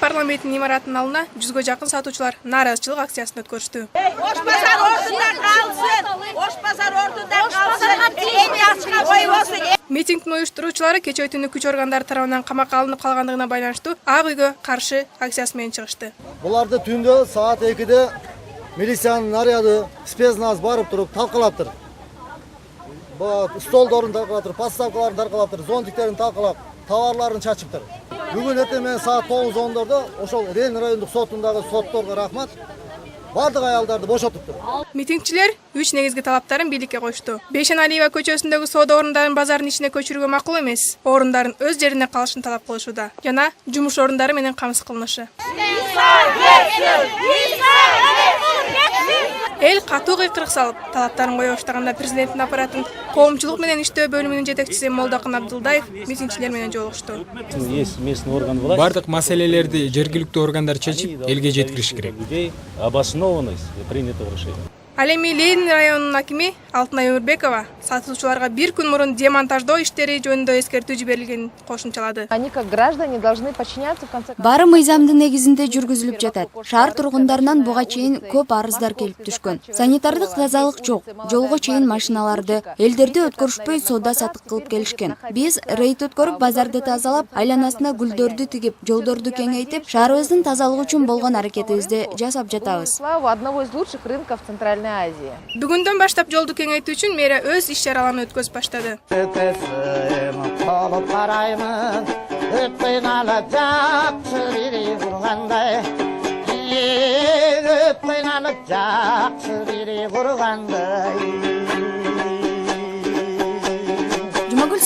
парламентинин имаратынын алдына 100га жакын сатуучулар нааразычылык акциясын өткөрүштү. Ош базар ордунда калсын! Ош базар ордунда калсын! Эми ачка ой болсун! Митингдин уюштуруучулары кечээ түнү күч органдары тарабынан камакка алынып калгандыгына байланыштуу Ак үйгө каршы акциясы менен чыгышты. Буларды түндө саат 2-де милициянын наряды спецназ барып туруп талкалаптыр. Столдорун талкалаптыр, подставкаларын талкалаптыр, зонтиктерин талкалап, товарларын чачыптыр. Бүгүн эртең менен саат 9:10 ошол Рейн райондук сотундагы сотторго рахмат. Бардык аялдарды бошотуптур. Митингчилер 3 негизги талаптарын бийликке коюшту. Бейшеналиева көчөсүндөгү соода орундарын базардын ичине көчүрүүгө макул эмес. Орундардын өз жерине калышын талап кылышууда. Жана жумуш орундары менен камсыз кылынышы. Эл катуу кыйкырык салып, талаптарын кое баштаганда президенттин аппаратын коомчулук менен иштөө бөлүмүнүн жетекчиси Молдокун Абдулдаев митингчилер менен жолугушту. Бардык маселелерди жергиликтүү органдар чечип, элге жеткириш керек. Ал эми Ленин районунун акими Алтынай Өмүрбекова сатуучуларга 1 күн мурун демонтаждоо иштери жөнүндө эскертүү жиберилгенин кошумчалады. Они как граждане должны подчиняться в конце концов. Бары мыйзамдын негизинде жүргүзүлүп жатат. Шаар тургундарынан буга чейин көп арыздар келип түшкөн. Санитардык тазалык жок. Жолго чейин машиналарды элдерди өткөрүшпөй соода сатык кылып келишкен. Биз рейд өткөрүп базарды тазалап, айланасына гүлдөрдү тигип, жолдорду кеңейтип, шаарыбыздын тазалыгы үчүн болгон аракетибизди жасап жатабыз. Слава одного из лучших рынков Центральной Азии. Бүгүндөн баштап жолду кеңейтүү үчүн мэрия өз иш-чараларын өткөзүп баштады. Жумагүл